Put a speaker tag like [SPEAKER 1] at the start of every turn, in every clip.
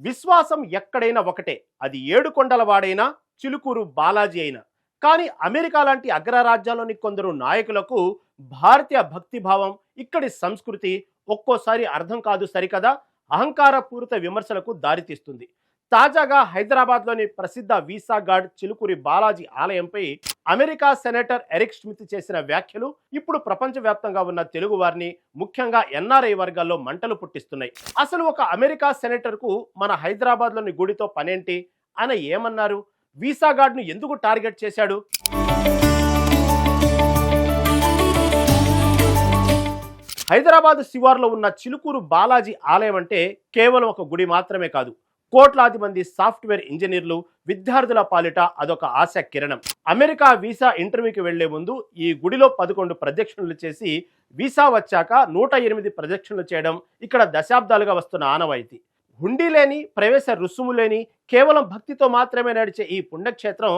[SPEAKER 1] విశ్వాసం ఎక్కడైనా ఒకటే, అది ఏడుకొండల వాడైనా చిలుకూరు బాలాజీ అయినా. కానీ అమెరికా లాంటి అగ్రరాజ్యాల్లోని కొందరు నాయకులకు భారతీయ భక్తిభావం, ఇక్కడి సంస్కృతి ఒక్కోసారి అర్థం కాదు సరికదా, అహంకారపూరిత విమర్శలకు దారితీస్తుంది. తాజాగా హైదరాబాద్లోని ప్రసిద్ధ వీసా గార్డ్ చిలుకూరి బాలాజీ ఆలయంపై అమెరికా సెనేటర్ ఎరిక్ స్మిత్ చేసిన వ్యాఖ్యలు ఇప్పుడు ప్రపంచవ్యాప్తంగా ఉన్న తెలుగు వారిని, ముఖ్యంగా ఎన్ఆర్ఐ వర్గాల్లో మంటలు పుట్టిస్తున్నాయి. అసలు ఒక అమెరికా సెనేటర్కు మన హైదరాబాద్లోని గుడితో పనేంటి? ఆయన ఏమన్నారు? వీసా గార్డ్ను ఎందుకు టార్గెట్ చేశాడు? హైదరాబాద్ శివార్లో ఉన్న చిలుకూరు బాలాజీ ఆలయం అంటే కేవలం ఒక గుడి మాత్రమే కాదు, కోట్లాది మంది సాఫ్ట్వేర్ ఇంజనీర్లు, విద్యార్థుల పాలిట అదొక ఆశ కిరణం. అమెరికా వీసా ఇంటర్వ్యూకి వెళ్లే ముందు ఈ గుడిలో 11 ప్రదక్షిణలు చేసి, వీసా వచ్చాక 108 ప్రదక్షిణలు చేయడం ఇక్కడ దశాబ్దాలుగా వస్తున్న ఆనవాయితీ. హుండీ లేని, ప్రవేశ రుసుము లేని, కేవలం భక్తితో మాత్రమే నడిచే ఈ పుణ్యక్షేత్రం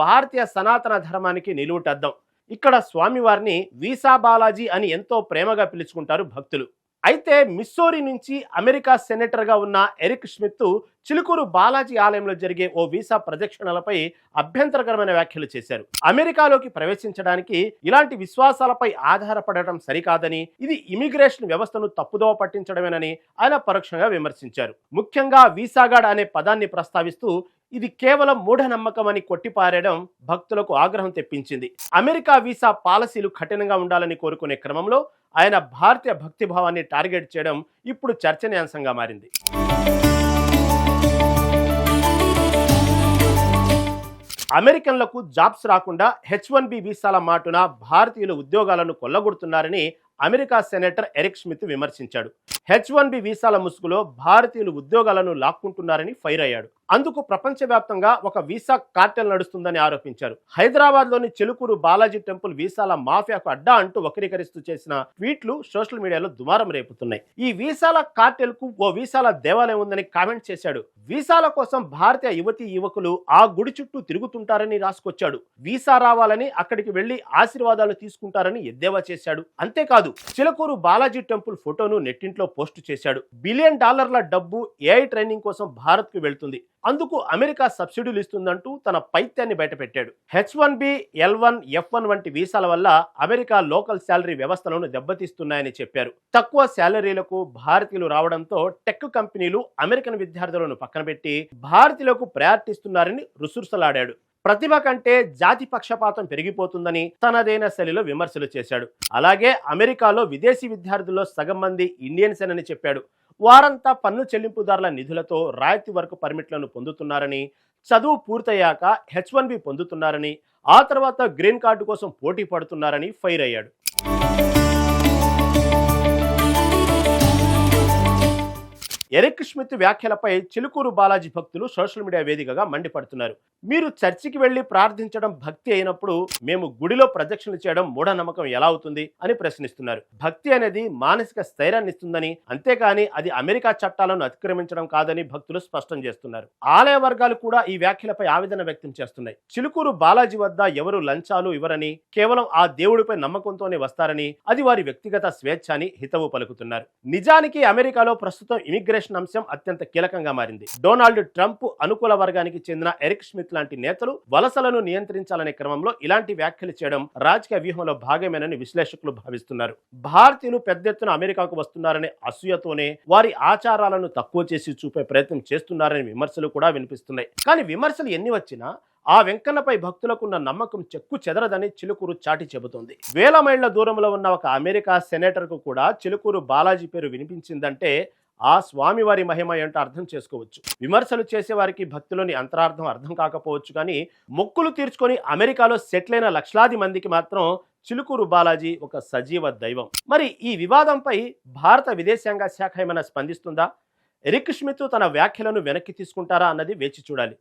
[SPEAKER 1] భారతీయ సనాతన ధర్మానికి నిలువుటద్దం. ఇక్కడ స్వామివారిని వీసా బాలాజీ అని ఎంతో ప్రేమగా పిలుచుకుంటారు భక్తులు. అయితే మిస్సోరీ నుంచి అమెరికా సెనేటర్గా ఉన్న ఎరిక్ స్మిత్ చిలుకూరు బాలాజీ ఆలయంలో జరిగే ఓ వీసా ప్రదక్షిణలపై అభ్యంతరకరమైన వ్యాఖ్యలు చేశారు. అమెరికాలోకి ప్రవేశించడానికి ఇలాంటి విశ్వాసాలపై ఆధారపడటం సరికాదని, ఇది ఇమిగ్రేషన్ వ్యవస్థను తప్పుదోవ పట్టించడమేనని ఆయన పరోక్షంగా విమర్శించారు. ముఖ్యంగా వీసాగాడ్ అనే పదాన్ని ప్రస్తావిస్తూ ఇది కేవలం మూఢనమ్మకం అని కొట్టిపారేయడం భక్తులకు ఆగ్రహం తెప్పించింది. అమెరికా వీసా పాలసీలు కఠినంగా ఉండాలని కోరుకునే క్రమంలో ఆయన భారతీయ భక్తిభావాన్ని టార్గెట్ చేయడం ఇప్పుడు చర్చనీయాంశంగా మారింది. అమెరికన్లకు జాబ్స్ రాకుండా H1B వీసాల మాటున భారతీయులు ఉద్యోగాలను కొల్లగొడుతున్నారని అమెరికా సెనేటర్ ఎరిక్ స్మిత్ విమర్శించాడు. H1B వీసాల ముసుగులో భారతీయులు ఉద్యోగాలను లాక్కుంటున్నారని ఫైర్ అయ్యాడు. అందుకు ప్రపంచవ్యాప్తంగా ఒక వీసా కార్టెల్ నడుస్తుందని ఆరోపించారు. హైదరాబాద్లోని చిలుకూరు బాలాజీ టెంపుల్ వీసాల మాఫియాకు అడ్డా అంటూ వక్రీకరిస్తూ చేసిన ట్వీట్లు సోషల్ మీడియాలో దుమారం రేపుతున్నాయి. ఈ వీసాల కార్టెల్ కు ఓ వీసాల దేవాలయం ఉందని కామెంట్ చేశాడు. వీసాల కోసం భారతీయ యువతీ యువకులు ఆ గుడి చుట్టూ తిరుగుతుంటారని రాసుకొచ్చాడు. వీసా రావాలని అక్కడికి వెళ్లి ఆశీర్వాదాలు తీసుకుంటారని ఎద్దేవా చేశాడు. అంతేకాదు, చిలుకూరు బాలాజీ టెంపుల్ ఫోటోను నెట్టింట్లో పోస్టు చేశాడు. $1 బిలియన్ డబ్బు AI ట్రైనింగ్ కోసం భారత్ కు వెళ్తుంది, అందుకు అమెరికా సబ్సిడీలు ఇస్తుందంటూ తన పైత్యాన్ని బయటపెట్టాడు. H1B, L1, F1 వంటి వీసాల వల్ల అమెరికా లోకల్ శాలరీ వ్యవస్థలను దెబ్బతీస్తున్నాయని చెప్పారు. తక్కువ శాలరీలకు భారతీయులు రావడంతో టెక్ కంపెనీలు అమెరికన్ విద్యార్థులను పక్కన పెట్టి భారతీయులకు ప్రయారిటీ ఇస్తున్నారని రుసరుసలాడాడు. ప్రతిభ కంటే జాతి పక్షపాతం పెరిగిపోతుందని తనదైన శైలిలో విమర్శలు చేశాడు. అలాగే అమెరికాలో విదేశీ విద్యార్థుల్లో సగం మంది ఇండియన్స్ అని చెప్పాడు. వారంతా పన్ను చెల్లింపుదారుల నిధులతో రాయితీ వర్క్ పర్మిట్లను పొందుతున్నారని, చదువు పూర్తయ్యాక H1B పొందుతున్నారని, ఆ తర్వాత గ్రీన్ కార్డు కోసం పోటీ పడుతున్నారని ఫైర్ అయ్యాడు. ఎరిక్ స్మిత్ వ్యాఖ్యలపై చిలుకూరు బాలాజీ భక్తులు సోషల్ మీడియా వేదికగా మండిపడుతున్నారు. మీరు చర్చికి వెళ్లి ప్రార్థించడం భక్తి అయినప్పుడు మేము గుడిలో ప్రదక్షిణలు చేయడం మూఢనమ్మకం ఎలా అవుతుంది అని ప్రశ్నిస్తున్నారు. భక్తి అనేది మానసిక స్థైర్యాన్ని ఇస్తుందని, అంతేకాని అది అమెరికా చట్టాలను అతిక్రమించడం కాదని భక్తులు స్పష్టం చేస్తున్నారు. ఆలయ వర్గాలు కూడా ఈ వ్యాఖ్యలపై ఆవేదన వ్యక్తం చేస్తున్నాయి. చిలుకూరు బాలాజీ వద్ద ఎవరు లంచాలు ఇవ్వరని, కేవలం ఆ దేవుడిపై నమ్మకంతోనే వస్తారని, అది వారి వ్యక్తిగత స్వేచ్ఛ అని హితవు పలుకుతున్నారు. నిజానికి అమెరికాలో ప్రస్తుతం ఇమిగ్రేషన్ అంశం అత్యంత కీలకంగా మారింది. డొనాల్డ్ ట్రంప్ అనుకూల వర్గానికి చెందిన ఎరిక్ స్మిత్ లాంటి నేతలు వలసలను నియంత్రించాలనే క్రమంలో ఇలాంటి వ్యాఖ్యలు చేయడం రాజకీయ వ్యూహంలో భాగమేనని విశ్లేషకులు భావిస్తున్నారు. భారతీయులు పెద్ద ఎత్తున అమెరికాకు వస్తున్నారనే అసూయతోనే వారి ఆచారాలను తక్కువ చేసి చూపే ప్రయత్నం చేస్తున్నారనే విమర్శలు కూడా వినిపిస్తున్నాయి. కానీ విమర్శలు ఎన్ని వచ్చినా ఆ వెంకన్నపై భక్తులకున్న నమ్మకం చెక్కు చెదరదని చిలుకూరు చాటి చెబుతోంది. వేల మైళ్ల దూరంలో ఉన్న ఒక అమెరికా సెనేటర్కు కూడా చిలుకూరు బాలాజీ పేరు వినిపించిందంటే ఆ స్వామివారి మహిమ ఏంటో అర్థం చేసుకోవచ్చు. విమర్శలు చేసేవారికి భక్తిలోని అంతరార్థం అర్థం కాకపోవచ్చు, కానీ మొక్కులు తీర్చుకొని అమెరికాలో సెటిల్ అయిన లక్షలాది మందికి మాత్రం చిలుకూరు బాలాజీ ఒక సజీవ దైవం. మరి ఈ వివాదంపై భారత విదేశాంగ శాఖ ఏమైనా స్పందిస్తుందా? ఎరిక్ స్మిత్ తన వ్యాఖ్యలను వెనక్కి తీసుకుంటారా అన్నది వేచి చూడాలి.